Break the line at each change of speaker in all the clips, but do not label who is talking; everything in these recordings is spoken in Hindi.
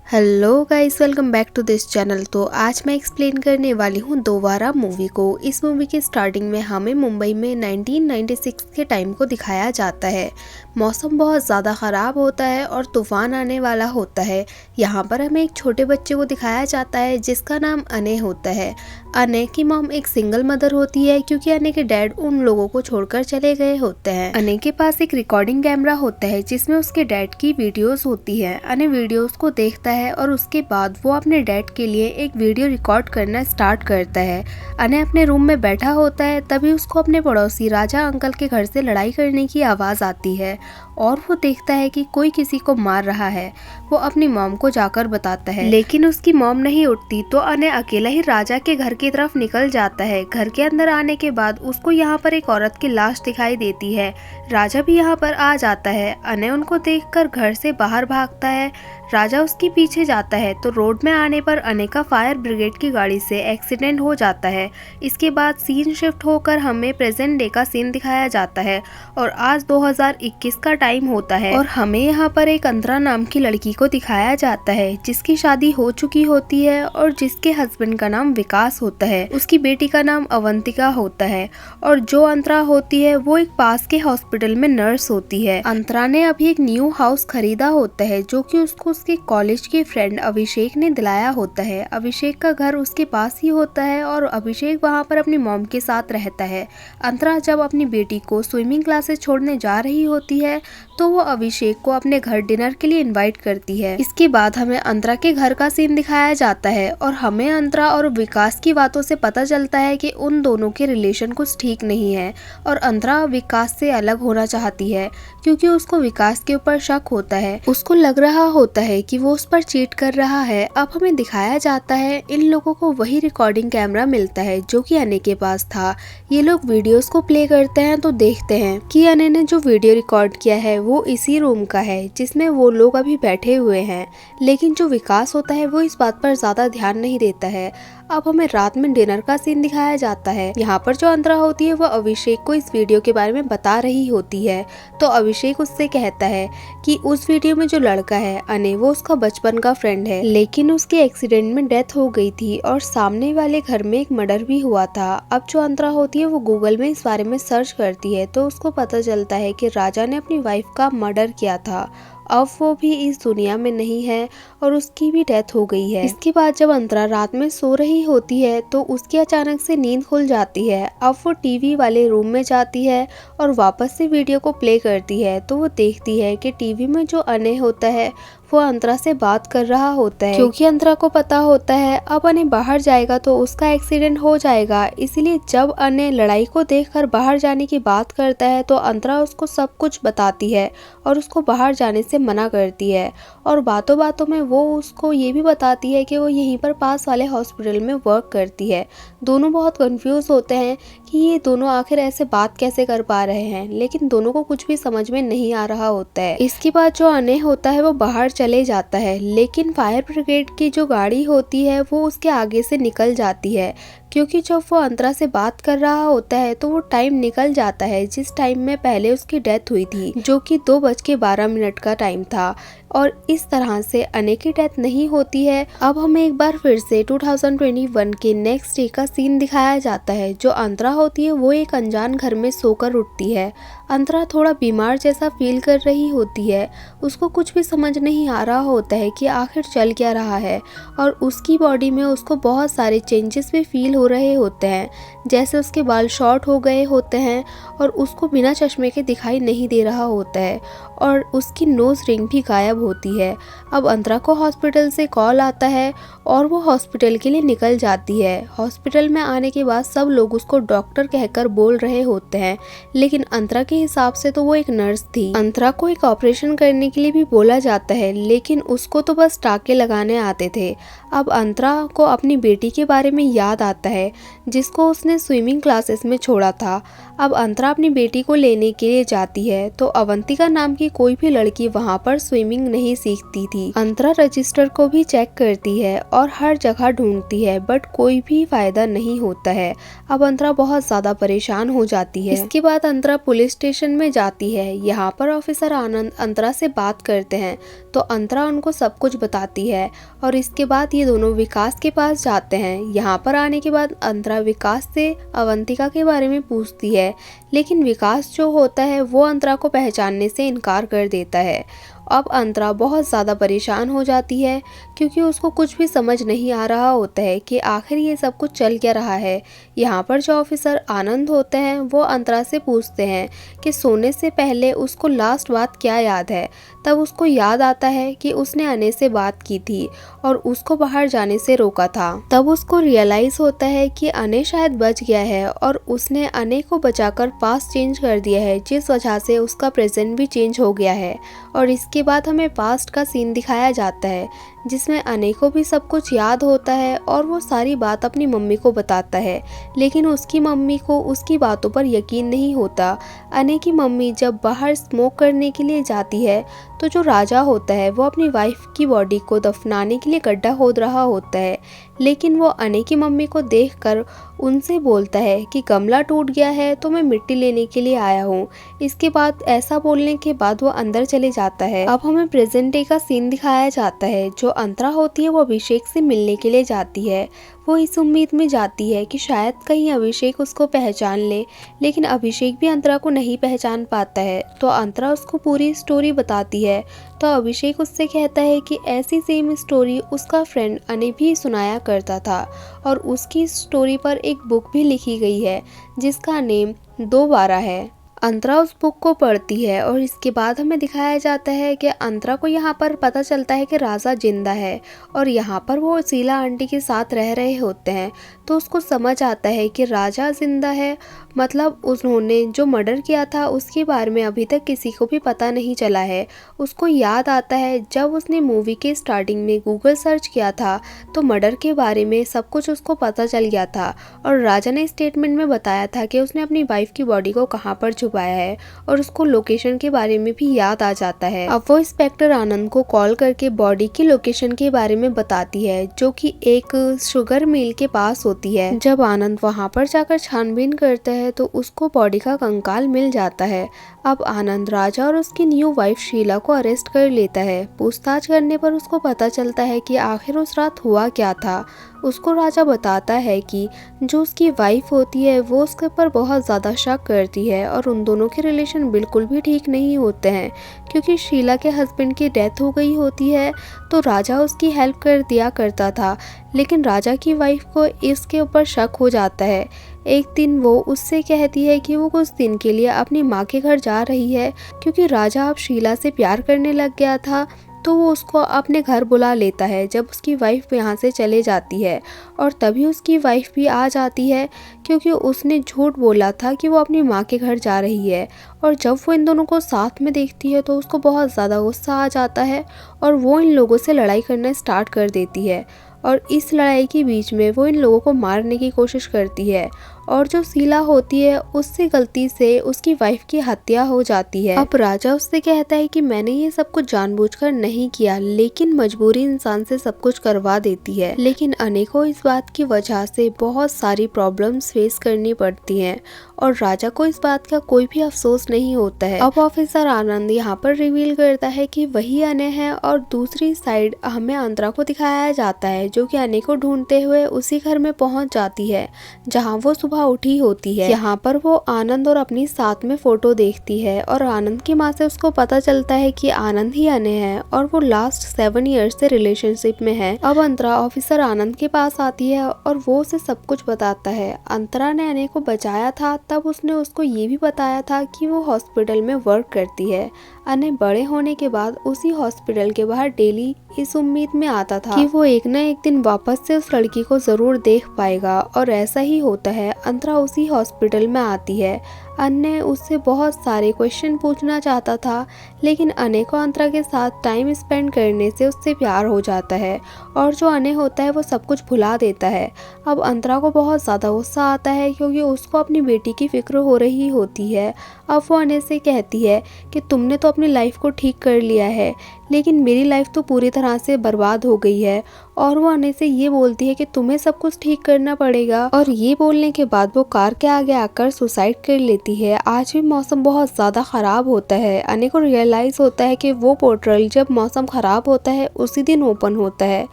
Hello guys, welcome back to this channel. तो आज मैं एक्सप्लेन करने वाली हूँ दोबारा मूवी को। इस मूवी की स्टार्टिंग में हमें मुंबई में 1996 के टाइम को दिखाया जाता है। मौसम बहुत ज़्यादा ख़राब होता है और तूफ़ान आने वाला होता है। यहाँ पर हमें एक छोटे बच्चे को दिखाया जाता है जिसका नाम अने होता है। अने की मॉम एक सिंगल मदर होती है क्योंकि अने के डैड उन लोगों को छोड़कर चले गए होते हैं। अने के पास एक रिकॉर्डिंग कैमरा होता है जिसमें उसके डैड की वीडियोस होती है। अने वीडियोस को देखता है और उसके बाद वो अपने डैड के लिए एक वीडियो रिकॉर्ड करना स्टार्ट करता है। अने अपने रूम में बैठा होता है, तभी उसको अपने पड़ोसी राजा अंकल के घर से लड़ाई करने की आवाज़ आती है और वो देखता है कि कोई किसी को मार रहा है। वो अपनी मॉम को जाकर बताता है, लेकिन उसकी मॉम नहीं उठती तो अने अकेला ही राजा के घर की तरफ निकल जाता है। घर के अंदर आने के बाद उसको यहाँ पर एक औरत की लाश दिखाई देती है। राजा भी यहाँ पर आ जाता है। अने उनको देखकर घर से बाहर भागता है। राजा उसके पीछे जाता है तो रोड में आने पर अने का फायर ब्रिगेड की गाड़ी से एक्सीडेंट हो जाता है। इसके बाद सीन शिफ्ट होकर हमें प्रेजेंट डे का सीन दिखाया जाता है और आज 2021 का टाइम होता है और हमें यहाँ पर एक अंतरा नाम की लड़की को दिखाया जाता है जिसकी शादी हो चुकी होती है और जिसके हस्बैंड का नाम विकास होता है। उसकी बेटी का नाम अवंतिका होता है और जो अंतरा होती है वो एक पास के हॉस्पिटल में नर्स होती है। अंतरा ने अभी एक न्यू हाउस खरीदा होता है जो कि उसको उसके कॉलेज के फ्रेंड अभिषेक ने दिलाया होता है। अभिषेक का घर उसके पास ही होता है और अभिषेक वहाँ पर अपनी मॉम के साथ रहता है। अंतरा जब अपनी बेटी को स्विमिंग क्लासेस छोड़ने जा रही होती है तो वो अभिषेक को अपने घर डिनर के लिए इनवाइट करती है। इसके बाद हमें अंतरा के घर का सीन दिखाया जाता है और हमें अंतरा और विकास की बातों से पता चलता है कि उन दोनों के रिलेशन कुछ ठीक नहीं है और अंतरा विकास से अलग होना चाहती है क्योंकि उसको विकास के ऊपर शक होता है। उसको लग रहा होता है कि वो उस पर चीट कर रहा है। अब हमें दिखाया जाता है इन लोगों को वही रिकॉर्डिंग कैमरा मिलता है जो कि अने के पास था। ये लोग वीडियोस को प्ले करते हैं तो देखते हैं कि अने ने जो वीडियो रिकॉर्ड किया है वो इसी रूम का है जिसमें वो लोग अभी बैठे हुए हैं, लेकिन जो विकास होता है वो इस बात पर ज्यादा ध्यान नहीं देता है। अब हमें रात में डिनर का सीन दिखाया जाता है। यहाँ पर जो अंतरा होती है वो अभिषेक को इस वीडियो के बारे में बता रही होती है तो अभिषेक उससे कहता है कि उस वीडियो में जो लड़का है अने वो उसका बचपन का फ्रेंड है, लेकिन उसके एक्सीडेंट में डेथ हो गई थी और सामने वाले घर में एक मर्डर भी हुआ था। अब जो अंतरा होती है वो गूगल में इस बारे में सर्च करती है तो उसको पता चलता है कि राजा ने अपनी वाइफ का मर्डर किया था। अब वो भी इस दुनिया में नहीं है और उसकी भी डेथ हो गई है। इसके बाद जब अंतरा रात में सो रही होती है तो उसकी अचानक से नींद खुल जाती है। अब वो टीवी वाले रूम में जाती है और वापस से वीडियो को प्ले करती है तो वो देखती है कि टीवी में जो अने होता है वो अंतरा से बात कर रहा होता है क्योंकि अंतरा को पता होता है अब अने बाहर जाएगा तो उसका एक्सीडेंट हो जाएगा। इसीलिए जब अने लड़ाई को देखकर बाहर जाने की बात करता है तो अंतरा उसको सब कुछ बताती है और उसको बाहर जाने से मना करती है और बातों बातों में वो उसको ये भी बताती है कि वो यहीं पर पास वाले हॉस्पिटल में वर्क करती है। दोनों बहुत कंफ्यूज होते हैं कि ये दोनों आखिर ऐसे बात कैसे कर पा रहे हैं, लेकिन दोनों को कुछ भी समझ में नहीं आ रहा होता है। इसके बाद जो अने होता है वो बाहर चले जाता है, लेकिन फायर ब्रिगेड की जो गाड़ी होती है वो उसके आगे से निकल जाती है क्योंकि जब वो अंतरा से बात कर रहा होता है तो वो टाइम निकल जाता है जिस टाइम में पहले उसकी डेथ हुई थी जो कि 2:12 का टाइम था और इस तरह से अने की डेथ नहीं होती है। अब हमें एक बार फिर से 2021 के नेक्स्ट डे का सीन दिखाया जाता है। जो अंतरा होती है वो एक अनजान घर में सोकर उठती है। अंतरा थोड़ा बीमार जैसा फील कर रही होती है। उसको कुछ भी समझ नहीं आ रहा होता है कि आखिर चल क्या रहा है और उसकी बॉडी में उसको बहुत सारे चेंजेस भी फील हो रहे होते हैं, जैसे उसके बाल शॉर्ट हो गए होते हैं और उसको बिना चश्मे के दिखाई नहीं दे रहा होता है और उसकी नोज रिंग भी गायब होती है। अब अंतरा को हॉस्पिटल से कॉल आता है और वो हॉस्पिटल के लिए निकल जाती है। हॉस्पिटल में आने के बाद सब लोग उसको डॉक्टर कहकर बोल रहे होते हैं, लेकिन अंतरा के हिसाब से तो वो एक नर्स थी। अंतरा को एक ऑपरेशन करने के लिए भी बोला जाता है, लेकिन उसको तो बस टाके लगाने आते थे। अब अंतरा को अपनी बेटी के बारे में याद आता है जिसको उसने स्विमिंग क्लासेस में छोड़ा था। अब अंतरा अपनी बेटी को लेने के लिए जाती है तो अवंतिका नाम की कोई भी लड़की वहाँ पर स्विमिंग नहीं सीखती थी। अंतरा रजिस्टर को भी चेक करती है और हर जगह ढूंढती है बट कोई भी फायदा नहीं होता है। अब अंतरा बहुत ज्यादा परेशान हो जाती है। इसके बाद अंतरा पुलिस स्टेशन में जाती है। यहाँ पर ऑफिसर आनंद अंतरा से बात करते हैं तो अंतरा उनको सब कुछ बताती है और इसके बाद ये दोनों विकास के पास जाते हैं। यहाँ पर आने के बाद अंतरा विकास से अवंतिका के बारे में पूछती है, लेकिन विकास जो होता है वो अंतरा को पहचानने से इनकार कर देता है। अब अंतरा बहुत ज़्यादा परेशान हो जाती है क्योंकि उसको कुछ भी समझ नहीं आ रहा होता है कि आखिर ये सब कुछ चल क्या रहा है। यहाँ पर जो ऑफिसर आनंद होते हैं वो अंतरा से पूछते हैं कि सोने से पहले उसको लास्ट बात क्या याद है। तब उसको याद आता है कि उसने अने से बात की थी और उसको बाहर जाने से रोका था। तब उसको रियलाइज़ होता है कि अने शायद बच गया है और उसने अने को बचाकर पास्ट चेंज कर दिया है, जिस वजह से उसका प्रेजेंट भी चेंज हो गया है। और इसके बाद हमें पास्ट का सीन दिखाया जाता है जिसमें अने को भी सब कुछ याद होता है और वो सारी बात अपनी मम्मी को बताता है, लेकिन उसकी मम्मी को उसकी बातों पर यकीन नहीं होता। अने की मम्मी जब बाहर स्मोक करने के लिए जाती है तो जो राजा होता है वो अपनी वाइफ की बॉडी को दफनाने के लिए गड्ढा खोद रहा होता है, लेकिन वो अने की मम्मी को देखकर उनसे बोलता है कि गमला टूट गया है तो मैं मिट्टी लेने के लिए आया हूँ। इसके बाद ऐसा बोलने के बाद वो अंदर चले जाता है। अब हमें प्रेजेंट डे का सीन दिखाया जाता है। जो अंतरा होती है वो अभिषेक से मिलने के लिए जाती है। वो इस उम्मीद में जाती है कि शायद कहीं अभिषेक उसको पहचान ले, लेकिन अभिषेक भी अंतरा को नहीं पहचान पाता है। तो अंतरा उसको पूरी स्टोरी बताती है तो अभिषेक उससे कहता है कि ऐसी सेम स्टोरी उसका फ्रेंड अने भी सुनाया करता था और उसकी स्टोरी पर एक बुक भी लिखी गई है जिसका नेम 212 है। अंतरा उस बुक को पढ़ती है और इसके बाद हमें दिखाया जाता है कि अंतरा को यहाँ पर पता चलता है कि राजा जिंदा है और यहाँ पर वो शीला आंटी के साथ रह रहे होते हैं। तो उसको समझ आता है कि राजा जिंदा है, मतलब उन्होंने जो मर्डर किया था उसके बारे में अभी तक किसी को भी पता नहीं चला है। उसको याद आता है जब उसने मूवी के स्टार्टिंग में गूगल सर्च किया था तो मर्डर के बारे में सब कुछ उसको पता चल गया था और राजा ने स्टेटमेंट में बताया था कि उसने अपनी वाइफ की बॉडी को कहाँ पर छुपाया है और उसको लोकेशन के बारे में भी याद आ जाता है। अब वो इंस्पेक्टर आनंद को कॉल करके बॉडी की लोकेशन के बारे में बताती है जो कि एक शुगर मिल के पास होती है। जब आनंद वहां पर जाकर छानबीन करता है तो उसको बॉडी का कंकाल मिल जाता है। अब आनंद राजा और उसकी न्यू वाइफ शीला को अरेस्ट कर लेता है। पूछताछ करने पर उसको पता चलता है कि आखिर उस रात हुआ क्या था। उसको राजा बताता है कि जो उसकी वाइफ होती है वो उसके ऊपर बहुत ज़्यादा शक करती है और उन दोनों के रिलेशन बिल्कुल भी ठीक नहीं होते हैं क्योंकि शीला के हस्बैंड की डेथ हो गई होती है तो राजा उसकी हेल्प कर दिया करता था, लेकिन राजा की वाइफ को इसके ऊपर शक हो जाता है। एक दिन वो उससे कहती है कि वो कुछ दिन के लिए अपनी माँ के घर जा रही है क्योंकि राजा अब शीला से प्यार करने लग गया था। तो वो उसको अपने घर बुला लेता है जब उसकी वाइफ यहाँ से चले जाती है और तभी उसकी वाइफ भी आ जाती है क्योंकि उसने झूठ बोला था कि वो अपनी माँ के घर जा रही है। और जब वो इन दोनों को साथ में देखती है तो उसको बहुत ज़्यादा गुस्सा आ जाता है और वो इन लोगों से लड़ाई करना स्टार्ट कर देती है और इस लड़ाई के बीच में वो इन लोगों को मारने की कोशिश करती है और जो शीला होती है उससे गलती से उसकी वाइफ की हत्या हो जाती है। अब राजा उससे कहता है कि मैंने ये सब कुछ जानबूझकर नहीं किया, लेकिन मजबूरी इंसान से सब कुछ करवा देती है। लेकिन अने को इस बात की वजह से बहुत सारी प्रॉब्लम्स फेस करनी पड़ती हैं और राजा को इस बात का कोई भी अफसोस नहीं होता है। अब ऑफिसर आनंद यहाँ पर रिवील करता है कि वही अने है और दूसरी साइड हमें अंतरा को दिखाया जाता है जो कि अने को ढूंढते हुए उसी घर में पहुंच जाती है जहाँ वो सुबह उठी होती है। यहाँ पर वो आनंद और अपनी साथ में फोटो देखती है और आनंद की माँ से उसको पता चलता है कि आनंद ही अने है और वो लास्ट 7 ईयर्स से रिलेशनशिप में है। अब अंतरा ऑफिसर आनंद के पास आती है और वो उसे सब कुछ बताता है। अंतरा ने अने को बचाया था तब उसने उसको ये भी बताया था कि वो हॉस्पिटल में वर्क करती है। अने बड़े होने के बाद उसी हॉस्पिटल के बाहर डेली इस उम्मीद में आता था कि वो एक न एक दिन वापस से उस लड़की को जरूर देख पाएगा और ऐसा ही होता है। अंतरा उसी हॉस्पिटल में आती है। अन्य उससे बहुत सारे क्वेश्चन पूछना चाहता था, लेकिन अनय को अंतरा के साथ टाइम स्पेंड करने से उससे प्यार हो जाता है और जो अनय होता है वो सब कुछ भुला देता है। अब अंतरा को बहुत ज़्यादा गुस्सा आता है क्योंकि उसको अपनी बेटी की फिक्र हो रही होती है। अब वो अनय से कहती है कि तुमने तो अपनी लाइफ को ठीक कर लिया है, लेकिन मेरी लाइफ तो पूरी तरह से बर्बाद हो गई है। और वो अनय से ये बोलती है कि तुम्हें सब कुछ ठीक करना पड़ेगा, और ये बोलने के बाद वो कार के आगे आकर सुसाइड कर लेती है। आज भी मौसम बहुत ज़्यादा ख़राब होता है। अनय को रियलाइज़ होता है कि वो पोर्टल जब मौसम ख़राब होता है उसी दिन ओपन होता है।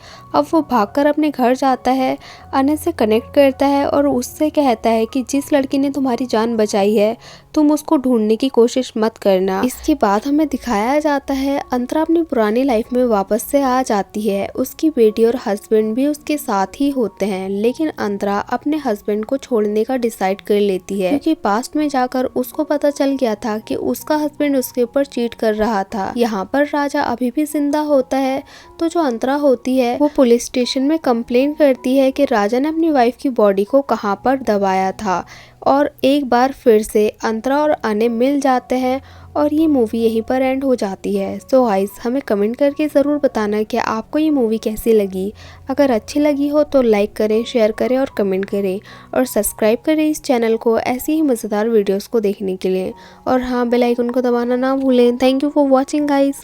अब वो भागकर अपने घर जाता है, अनय से कनेक्ट करता है और उससे कहता है कि जिस लड़की ने तुम्हारी जान बचाई है तुम उसको ढूंढने की कोशिश मत करना। इसके बाद हमें दिखाया जाता है अंतरा अपनी पुरानी लाइफ में वापस से आ जाती है। उसकी बेटी और हस्बैंड भी उसके साथ ही होते हैं, लेकिन अंतरा अपने हस्बैंड को छोड़ने का डिसाइड कर लेती है क्योंकि पास्ट में जाकर उसको पता चल गया था कि उसका हस्बैंड उसके ऊपर चीट कर रहा था। यहाँ पर राजा अभी भी जिंदा होता है, तो जो अंतरा होती है वो पुलिस स्टेशन में कंप्लेन करती है कि राजा ने अपनी वाइफ की बॉडी को कहाँ पर दबाया था। और एक बार फिर से अंतरा और अनय मिल जाते हैं और ये मूवी यहीं पर एंड हो जाती है। सो गाइस, हमें कमेंट करके ज़रूर बताना कि आपको ये मूवी कैसी लगी। अगर अच्छी लगी हो तो लाइक करें, शेयर करें और कमेंट करें, और सब्सक्राइब करें इस चैनल को ऐसी ही मज़ेदार वीडियोस को देखने के लिए। और हाँ, बेल आइकन को दबाना ना भूलें। Thank you for watching guys.